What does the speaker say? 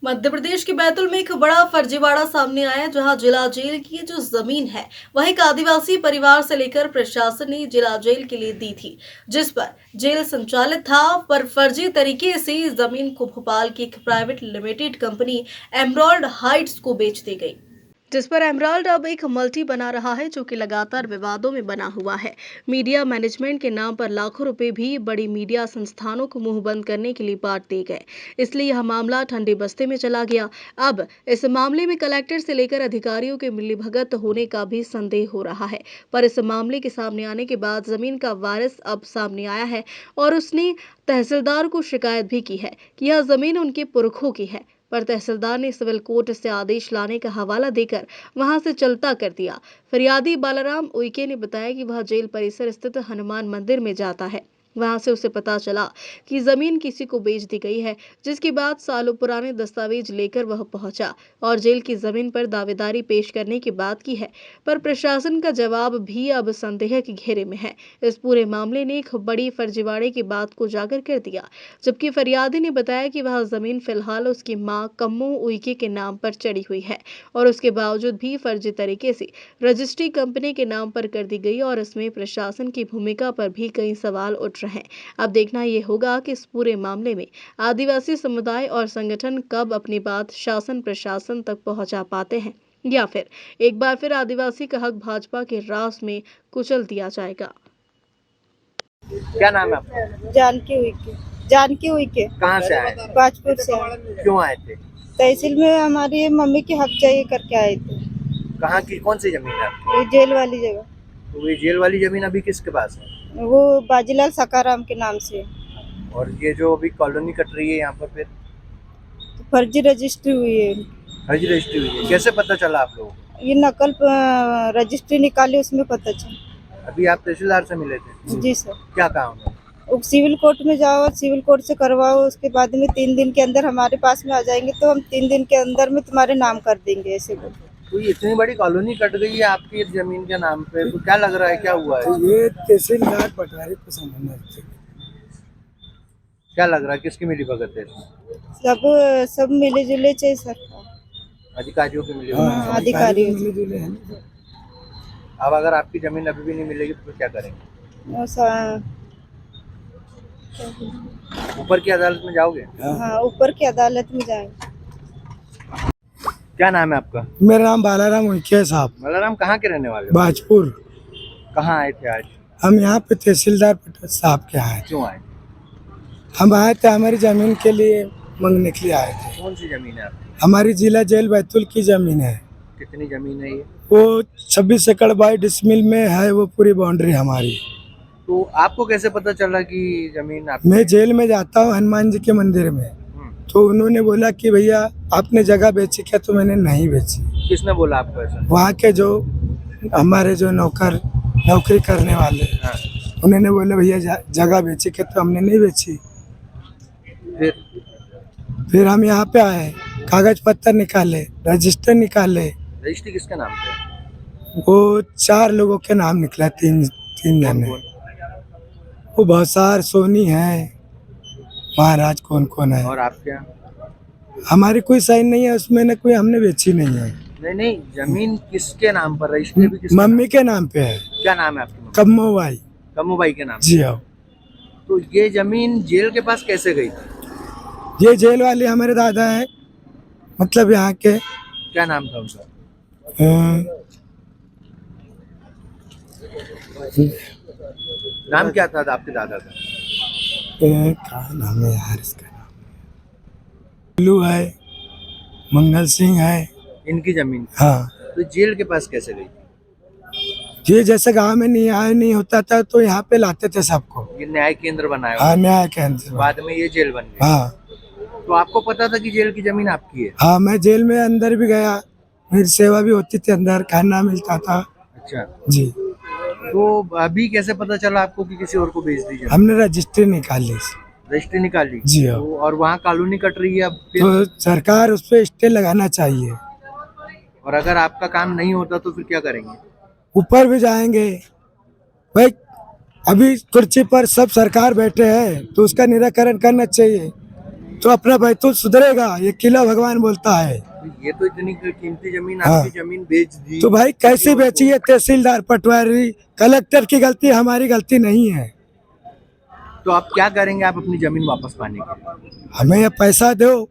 मध्य प्रदेश के बैतूल में एक बड़ा फर्जीवाड़ा सामने आया, जहां जिला जेल की जो जमीन है वह एक आदिवासी परिवार से लेकर प्रशासन ने जिला जेल के लिए दी थी, जिस पर जेल संचालित था। पर फर्जी तरीके से इस जमीन को भोपाल की एक private limited company emerald Heights को बेच दी गई, जिस पर एमराल्ड अब एक मल्टी बना रहा है, जो कि लगातार विवादों में बना हुआ है। मीडिया मैनेजमेंट के नाम पर लाखों रुपए भी बड़ी मीडिया संस्थानों को मुंह बंद करने के लिए बांट दिए गए, इसलिए यह मामला ठंडे बस्ते में चला गया। अब इस मामले में कलेक्टर से लेकर अधिकारियों के मिलीभगत होने का भी संदेह हो रहा है। पर इस मामले के सामने आने के बाद जमीन का वारिस अब सामने आया है और उसने तहसीलदार को शिकायत भी की है कि यह जमीन उनके पुरखों की है। पर तहसीलदार ने सिविल कोर्ट से आदेश लाने का हवाला देकर वहां से चलता कर दिया। फरियादी बालाराम उइके ने बताया कि वह जेल परिसर स्थित हनुमान मंदिर में जाता है। वहां से उसे पता चला कि जमीन किसी को बेच दी गई है, जिसके बाद सालों पुराने दस्तावेज लेकर वह पहुंचा और जेल की जमीन पर दावेदारी पेश करने की बात की है। पर प्रशासन का जवाब भी अब संदेह के घेरे में है। इस पूरे मामले ने एक बड़ी फर्जीवाड़े की बात को उजागर कर दिया, जबकि फरियादी ने बताया कि वह जमीन फिलहाल उसकी मां कम्मो उइके के नाम पर चढ़ी हुई है और उसके बावजूद भी फर्जी तरीके से रजिस्ट्री कंपनी के नाम पर कर दी गई और इसमें प्रशासन की भूमिका पर भी कई सवाल उठ रहे हैं। अब देखना ये होगा कि इस पूरे मामले में आदिवासी समुदाय और संगठन कब अपनी बात शासन प्रशासन तक पहुंचा पाते हैं, या फिर एक बार फिर आदिवासी का हक भाजपा के रास में कुचल दिया जाएगा। क्या नाम है आपका? जानकी उइके। कहाँ से आए थे? बाजपुर से आए। क्यों आए थे? तहसील में हमारी मम्मी के हक चाहिए करके आए थे। कहाँ की कौन सी जमीन है आपकी? ये जेल वाली जगह। तो ये जेल वाली जमीन अभी किसके पास है? वो बाजीलाल सकाराम के नाम से। और ये जो अभी कॉलोनी कट रही है यहाँ पर फिर तो फर्जी रजिस्ट्री हुई है। फर्जी रजिस्ट्री हुई है, कैसे पता चला आप लोगों को? ये नकल रजिस्ट्री निकाली, उसमें पता चला। अभी आप तहसीलदार से मिले थे? जी सर। क्या कहा उन्होंने? सिविल कोर्ट में जाओ, सिविल कोर्ट से करवाओ, उसके बाद में 3 दिन के अंदर हमारे पास में आ जाएंगे तो हम 3 दिन के अंदर में तुम्हारे नाम कर देंगे, ऐसे बोल। तो ये इतनी बड़ी कॉलोनी कट गई है आपकी जमीन के नाम पे, तो क्या लग रहा है, क्या हुआ है? ये तहसीलदार पटवारी को समझना चाहिए। क्या लग रहा है, किसकी मिली भगत है? सब मिले जुले चाहिए सर, अधिकारियों की मिली हाँ, भगत है। अधिकारी मिले जुले हैं ना। अब अगर आपकी जमीन अभी भी नहीं मिलेगी तो फिर क्या करेंगे? ऊपर की अदालत में जाओगे? हाँ, ऊपर की अदालत में जाएंगे। क्या नाम है आपका? मेरा नाम बालाराम उइके है साहब। बालाराम कहाँ के रहने वाले हो? बाजपुर। कहाँ आए थे आज? हम यहाँ पे तहसीलदार पटेल साहब के आए थे। क्यों आए? हम आए थे हमारी जमीन के लिए मांगने के लिए आए थे। कौन सी जमीन है आपकी? हमारी जिला जेल बैतूल की जमीन है। कितनी जमीन है ये? वो 26 एकड़ 22 डिसमिल में है, वो पूरी बाउंड्री हमारी। तो आपको कैसे पता चला कि जमीन आपकी? मैं जेल में जाता हूँ हनुमान जी के मंदिर में, तो उन्होंने बोला कि भैया आपने जगह बेची क्या? तो मैंने नहीं बेची। किसने बोला आपको ऐसा? वहाँ के जो हमारे जो नौकरी करने वाले, हाँ। उन्होंने बोला भैया जगह बेची क्या? तो हमने नहीं बेची। फिर हम यहाँ पे आए, कागज पत्तर निकाले, रजिस्टर निकाले। रजिस्ट्री किसके नाम पे? वो 4 लोगों के नाम निकला, तीन जने। वो भौसार सोनी है, महाराज कौन कौन है। और आपके यहाँ? हमारी कोई साइन नहीं है उसमें, न कोई हमने बेची नहीं है। नहीं, जमीन किसके नाम पर? रजिस्ट्री भी किसके? मम्मी के नाम पे है। क्या नाम है आपकी? कम्मो बाई। कम्मू बाई के नाम? जी हाँ। तो ये जमीन जेल के पास कैसे गई थी? ये जेल वाले हमारे दादा है, मतलब यहाँ के। क्या नाम था उनका? नाम क्या था आपके दादा का? क्या नाम है यार इसका? लू है, मंगल सिंह है। इनकी जमीन? हाँ। तो जेल के पास कैसे गई? ये जैसे गांव में न्याय नहीं होता था तो यहाँ पे लाते थे सबको। ये न्याय केंद्र बनाया? हाँ, न्याय केंद्र। बाद में ये जेल बन गई? हाँ। तो आपको पता था कि जेल की जमीन आपकी है? हाँ, मैं जेल में अंदर भी गया, मेरी सेवा भी होती थी, अंदर खाना मिलता था। अच्छा जी। तो अभी कैसे पता चला आपको कि किसी और को बेच दीजिए? हमने रजिस्ट्री निकाली। रजिस्ट्री निकाली? जी हाँ। तो और वहाँ कॉलोनी कट रही है अब तो सरकार उस पर स्टे लगाना चाहिए। और अगर आपका काम नहीं होता तो फिर क्या करेंगे? ऊपर भी जाएंगे भाई, अभी कुर्सी पर सब सरकार बैठे हैं तो उसका निराकरण करना चाहिए। तो अपना बैतूल सुधरेगा, ये किला भगवान बोलता है। ये तो इतनी कीमती जमीन, हाँ। आपकी जमीन बेच दी तो भाई कैसे बेची है? तहसीलदार, पटवारी, कलेक्टर की गलती, हमारी गलती नहीं है। तो आप क्या करेंगे आप अपनी जमीन वापस पाने के लिए? हमें ये पैसा दो,